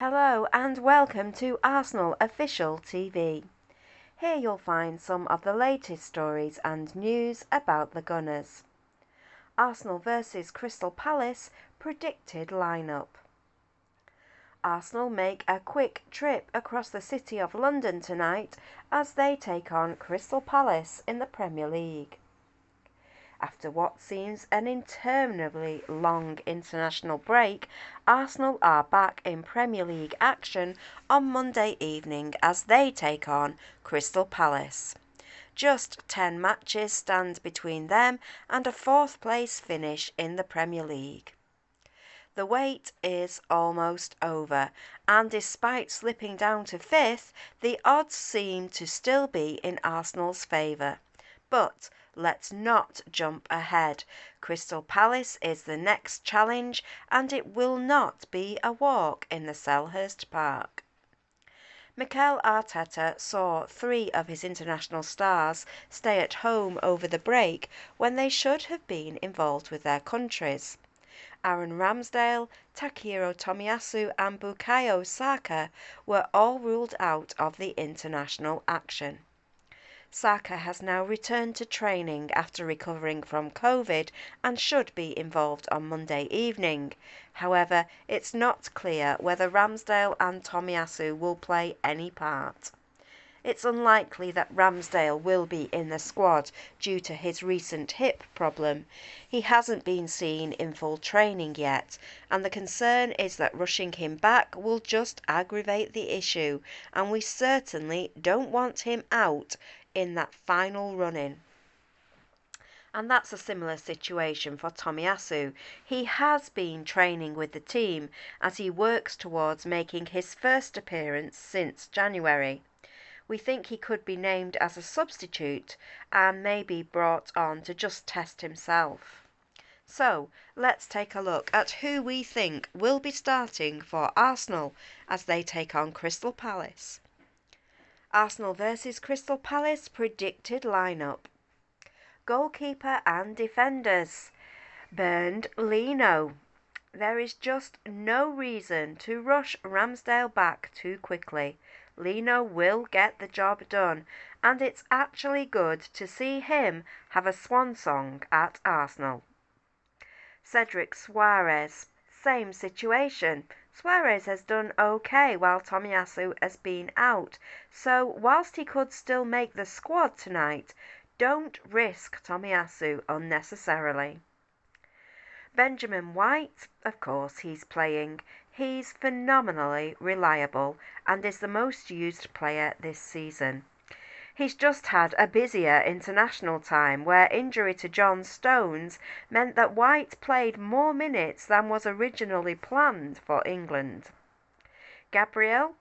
Hello and welcome to Arsenal Official TV. Here you'll find some of the latest stories and news about the Gunners. Arsenal vs Crystal Palace predicted lineup. Arsenal make a quick trip across the city of London tonight as they take on Crystal Palace in the Premier League. After what seems an interminably long international break, Arsenal are back in Premier League action on Monday evening as they take on Crystal Palace. Just 10 matches stand between them and a fourth place finish in the Premier League. The wait is almost over, and despite slipping down to fifth, the odds seem to still be in Arsenal's favour. But let's not jump ahead. Crystal Palace is the next challenge, and it will not be a walk in the Selhurst Park. Mikel Arteta saw 3 of his international stars stay at home over the break when they should have been involved with their countries. Aaron Ramsdale, Takehiro Tomiyasu and Bukayo Saka were all ruled out of the international action. Saka has now returned to training after recovering from COVID and should be involved on Monday evening. However, it's not clear whether Ramsdale and Tomiyasu will play any part. It's unlikely that Ramsdale will be in the squad due to his recent hip problem. He hasn't been seen in full training yet, and the concern is that rushing him back will just aggravate the issue, and we certainly don't want him out in that final run-in. And that's a similar situation for Tomiyasu. He has been training with the team as he works towards making his first appearance since January. We think he could be named as a substitute and maybe brought on to just test himself. So, let's take a look at who we think will be starting for Arsenal as they take on Crystal Palace. Arsenal vs Crystal Palace predicted lineup. Goalkeeper and defenders. Bernd Leno. There is just no reason to rush Ramsdale back too quickly. Leno will get the job done, and it's actually good to see him have a swan song at Arsenal. Cedric Soares. Same situation. Suarez has done okay while Tomiyasu has been out, so whilst he could still make the squad tonight, don't risk Tomiyasu unnecessarily. Benjamin White, of course he's playing. He's phenomenally reliable and is the most used player this season. He's just had a busier international time where injury to John Stones meant that White played more minutes than was originally planned for England. Gabriel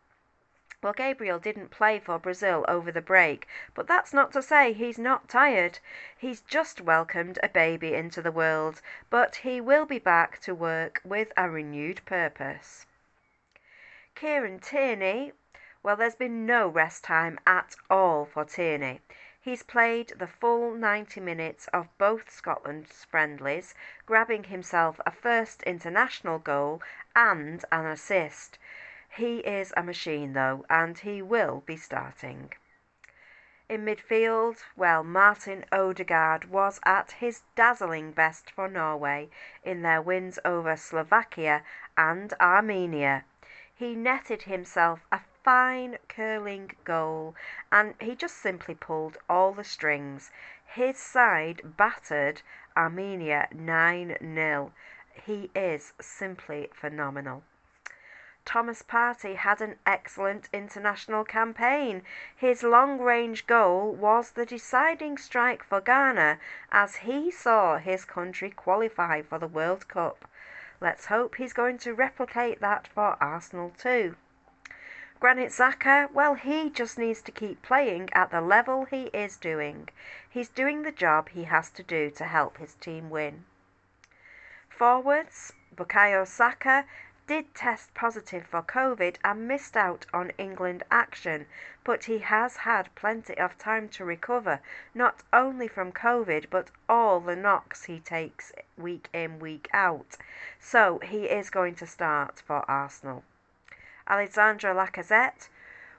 didn't play for Brazil over the break, but that's not to say he's not tired. He's just welcomed a baby into the world, but he will be back to work with a renewed purpose. Kieran Tierney. Well, there's been no rest time at all for Tierney. He's played the full 90 minutes of both Scotland's friendlies, grabbing himself a first international goal and an assist. He is a machine though, and he will be starting. In midfield, well, Martin Odegaard was at his dazzling best for Norway in their wins over Slovakia and Armenia. He netted himself a fine curling goal, and he just simply pulled all the strings. His side battered Armenia 9-0. He is simply phenomenal. Thomas Partey had an excellent international campaign. His long-range goal was the deciding strike for Ghana as he saw his country qualify for the World Cup. Let's hope he's going to replicate that for Arsenal too. Granit Xhaka, well, he just needs to keep playing at the level he is doing. He's doing the job he has to do to help his team win. Forwards, Bukayo Saka did test positive for COVID and missed out on England action, but he has had plenty of time to recover, not only from COVID but all the knocks he takes week in, week out. So he is going to start for Arsenal. Alexandre Lacazette?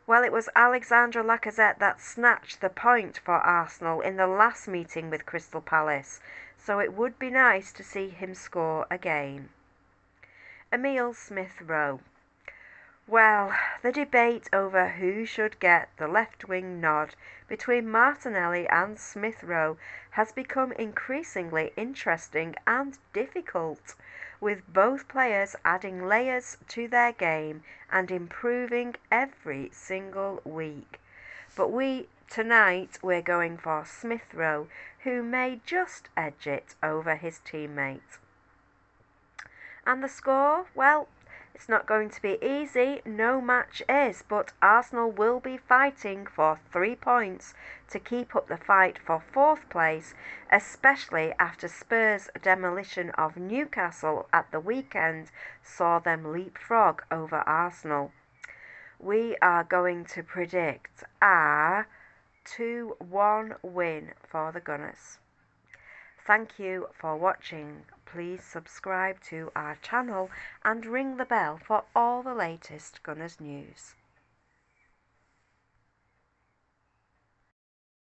Well, it was Alexandre Lacazette that snatched the point for Arsenal in the last meeting with Crystal Palace, so it would be nice to see him score again. Emile Smith-Rowe. Well, the debate over who should get the left-wing nod between Martinelli and Smith-Rowe has become increasingly interesting and difficult, with both players adding layers to their game and improving every single week. But tonight we're going for Smith-Rowe, who may just edge it over his teammate. And the score? Well, it's not going to be easy, no match is, but Arsenal will be fighting for 3 points to keep up the fight for 4th place, especially after Spurs' demolition of Newcastle at the weekend saw them leapfrog over Arsenal. We are going to predict a 2-1 win for the Gunners. Thank you for watching. Please subscribe to our channel and ring the bell for all the latest Gunners news.